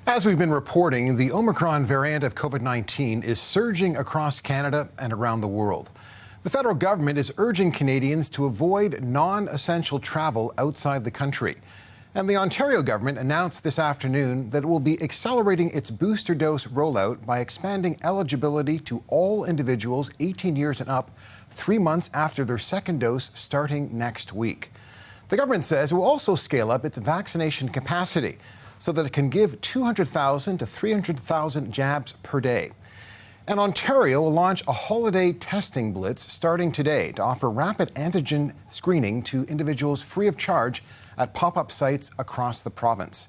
As we've been reporting, the Omicron variant of COVID-19 is surging across Canada and around the world. The federal government is urging Canadians to avoid non-essential travel outside the country. And the Ontario government announced this afternoon that it will be accelerating its booster dose rollout by expanding eligibility to all individuals 18 years and up 3 months after their second dose starting next week. The government says it will also scale up its vaccination capacity so that it can give 200,000 to 300,000 jabs per day. And Ontario will launch a holiday testing blitz starting today to offer rapid antigen screening to individuals free of charge at pop-up sites across the province.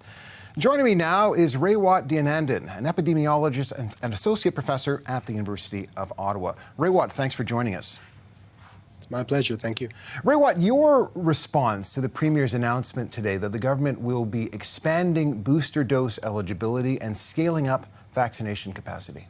Joining me now is Raywat Deonandan, an epidemiologist and associate professor at the University of Ottawa. Raywat, thanks for joining us. My pleasure. Thank you. Raywat, your response to the Premier's announcement today that the government will be expanding booster dose eligibility and scaling up vaccination capacity?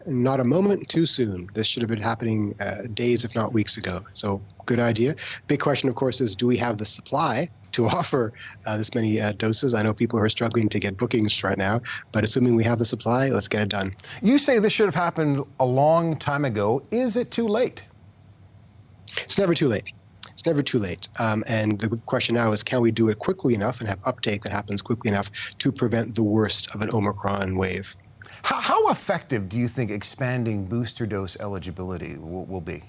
Not a moment too soon. This should have been happening days, if not weeks ago. So good idea. Big question, of course, is do we have the supply to offer this many doses? I know people are struggling to get bookings right now, but assuming we have the supply, let's get it done. You say this should have happened a long time ago. Is it too late? It's never too late. It's never too late. And the question now is, can we do it quickly enough and have uptake that happens quickly enough to prevent the worst of an Omicron wave? How effective do you think expanding booster dose eligibility will be?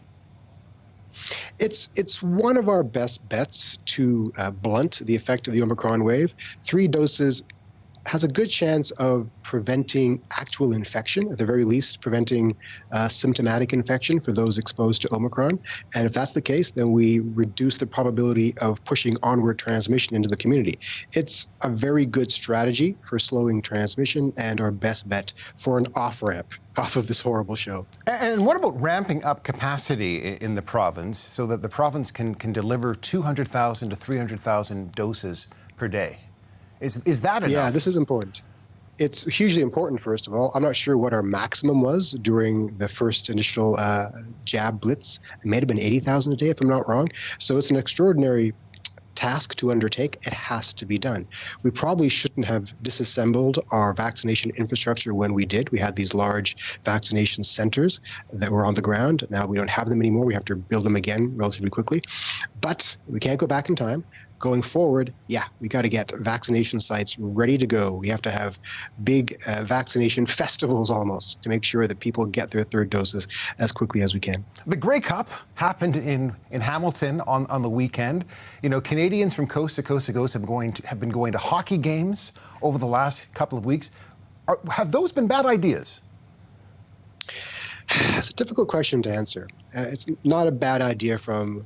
It's one of our best bets to blunt the effect of the Omicron wave. 3 doses has a good chance of preventing actual infection, at the very least preventing symptomatic infection for those exposed to Omicron. And if that's the case, then we reduce the probability of pushing onward transmission into the community. It's a very good strategy for slowing transmission and our best bet for an off-ramp off of this horrible show. And what about ramping up capacity in the province so that the province can deliver 200,000 to 300,000 doses per day? Is that enough? Yeah, this is important. It's hugely important, first of all. I'm not sure what our maximum was during the first initial jab blitz. It may have been 80,000 a day, if I'm not wrong. So it's an extraordinary task to undertake. It has to be done. We probably shouldn't have disassembled our vaccination infrastructure when we did. We had these large vaccination centers that were on the ground. Now we don't have them anymore. We have to build them again relatively quickly. But we can't go back in time. Going forward, yeah, we got to get vaccination sites ready to go. We have to have big vaccination festivals almost to make sure that people get their third doses as quickly as we can. The Grey Cup happened in Hamilton on the weekend. You know, Canadians from coast to coast have been going to hockey games over the last couple of weeks. Have those been bad ideas? It's a difficult question to answer. It's not a bad idea from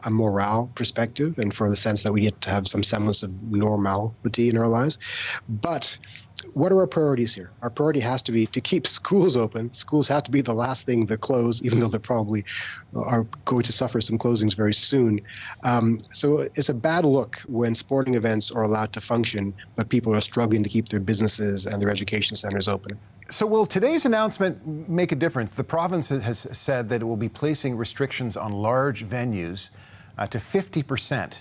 a morale perspective and for the sense that we get to have some semblance of normality in our lives. But what are our priorities here? Our priority has to be to keep schools open. Schools have to be the last thing to close, even though they probably are going to suffer some closings very soon. So it's a bad look when sporting events are allowed to function, but people are struggling to keep their businesses and their education centers open. So will today's announcement make a difference? The province has said that it will be placing restrictions on large venues to 50%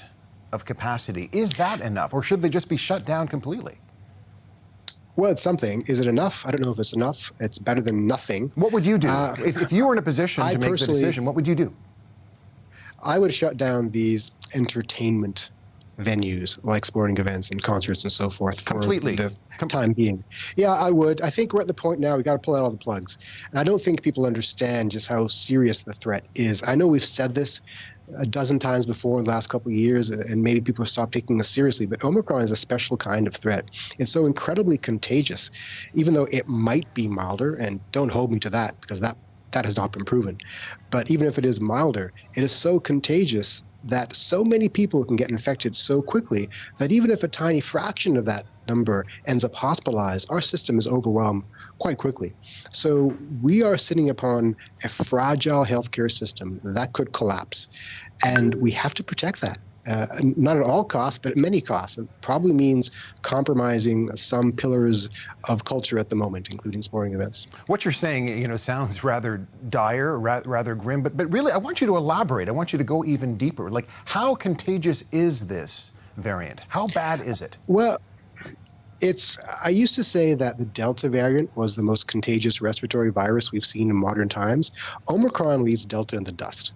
of capacity. Is that enough, or should they just be shut down completely? Well, it's something. Is it enough? I don't know if it's enough. It's better than nothing. What would you do? If you were in a position to make the decision, what would you do? I would shut down these entertainment venues like sporting events and concerts and so forth for the time being. Yeah, I would. I think we're at the point now we got to pull out all the plugs. And I don't think people understand just how serious the threat is. I know we've said this a dozen times before in the last couple of years, and maybe people have stopped taking us seriously, but Omicron is a special kind of threat. It's so incredibly contagious, even though it might be milder, and don't hold me to that because that has not been proven. But even if it is milder, it is so contagious that so many people can get infected so quickly that even if a tiny fraction of that number ends up hospitalized, our system is overwhelmed quite quickly. So we are sitting upon a fragile healthcare system that could collapse, and we have to protect that. Not at all costs, but at many costs. It probably means compromising some pillars of culture at the moment, including sporting events. What you're saying, sounds rather dire, rather grim, but really, I want you to elaborate. I want you to go even deeper. Like, how contagious is this variant? How bad is it? Well, I used to say that the Delta variant was the most contagious respiratory virus we've seen in modern times. Omicron leaves Delta in the dust.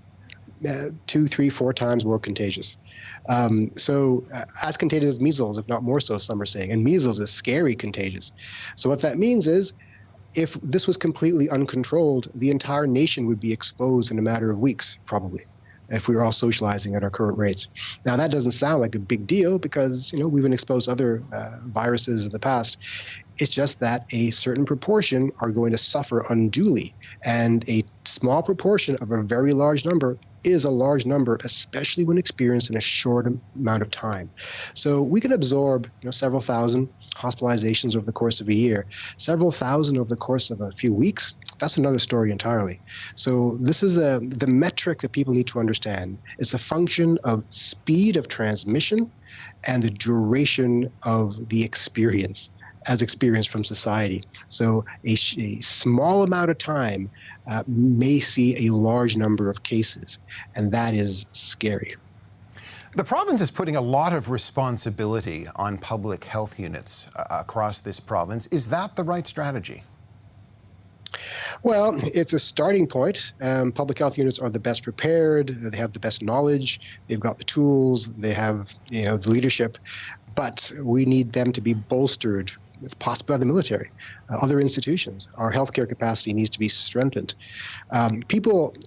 2, 3, 4 times more contagious. As contagious as measles, if not more so, some are saying. And measles is scary contagious. So what that means is, if this was completely uncontrolled, the entire nation would be exposed in a matter of weeks, probably, if we were all socializing at our current rates. Now, that doesn't sound like a big deal because, we've been exposed to other viruses in the past. It's just that a certain proportion are going to suffer unduly, and a small proportion of a very large number is a large number, especially when experienced in a short amount of time. So we can absorb several thousand hospitalizations over the course of a year, several thousand over the course of a few weeks. That's another story entirely. So this is the metric that people need to understand. It's a function of speed of transmission and the duration of the experience, as experienced from society. So a small amount of time may see a large number of cases, and that is scary. The province is putting a lot of responsibility on public health units across this province. Is that the right strategy? Well, it's a starting point. Public health units are the best prepared. They have the best knowledge. They've got the tools. They have the leadership. But we need them to be bolstered, possibly by the military, other institutions. Our healthcare capacity needs to be strengthened.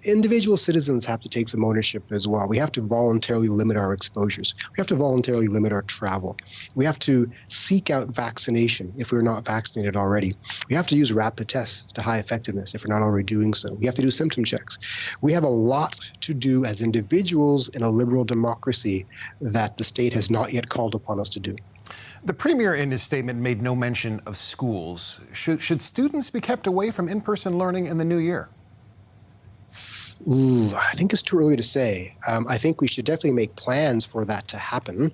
Individual citizens have to take some ownership as well. We have to voluntarily limit our exposures. We have to voluntarily limit our travel. We have to seek out vaccination if we're not vaccinated already. We have to use rapid tests to high effectiveness if we're not already doing so. We have to do symptom checks. We have a lot to do as individuals in a liberal democracy that the state has not yet called upon us to do. The Premier in his statement made no mention of schools. Should students be kept away from in-person learning in the new year? I think it's too early to say. I think we should definitely make plans for that to happen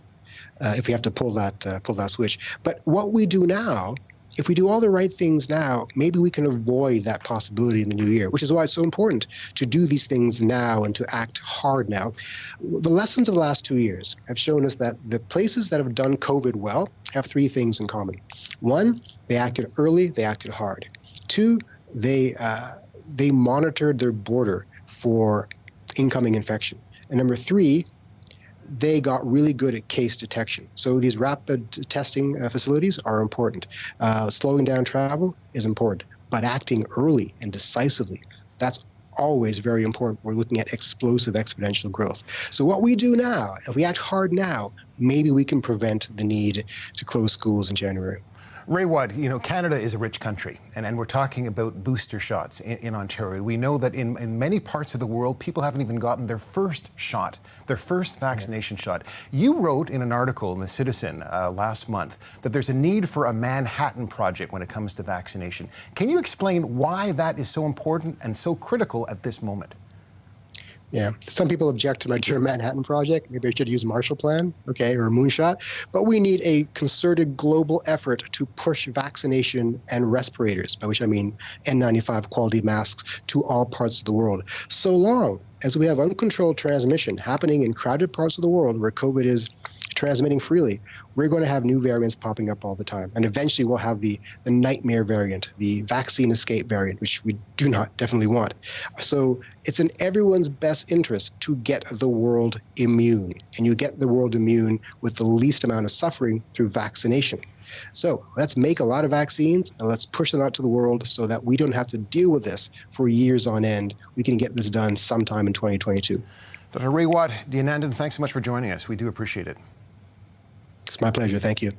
if we have to pull that switch. But what we do now, if we do all the right things now, maybe we can avoid that possibility in the new year, which is why it's so important to do these things now and to act hard now. The lessons of the last 2 years have shown us that the places that have done COVID well have 3 things in common. 1, they acted early, they acted hard. 2, they monitored their border for incoming infection. And number 3, they got really good at case detection. So these rapid testing facilities are important. Slowing down travel is important, but acting early and decisively, that's always very important. We're looking at explosive exponential growth. So what we do now, if we act hard now, maybe we can prevent the need to close schools in January. Raywat, Canada is a rich country, and we're talking about booster shots in Ontario. We know that in many parts of the world, people haven't even gotten their first shot, their first vaccination shot. You wrote in an article in The Citizen last month that there's a need for a Manhattan Project when it comes to vaccination. Can you explain why that is so important and so critical at this moment? Yeah, some people object to my term Manhattan Project. Maybe I should use Marshall Plan, or a moonshot. But we need a concerted global effort to push vaccination and respirators, by which I mean N95 quality masks, to all parts of the world. So long as we have uncontrolled transmission happening in crowded parts of the world where COVID is transmitting freely, we're going to have new variants popping up all the time. And eventually we'll have the nightmare variant, the vaccine escape variant, which we do not definitely want. So it's in everyone's best interest to get the world immune. And you get the world immune with the least amount of suffering through vaccination. So let's make a lot of vaccines and let's push them out to the world so that we don't have to deal with this for years on end. We can get this done sometime in 2022. Dr. Raywat Deonandan, thanks so much for joining us. We do appreciate it. It's my pleasure. Thank you.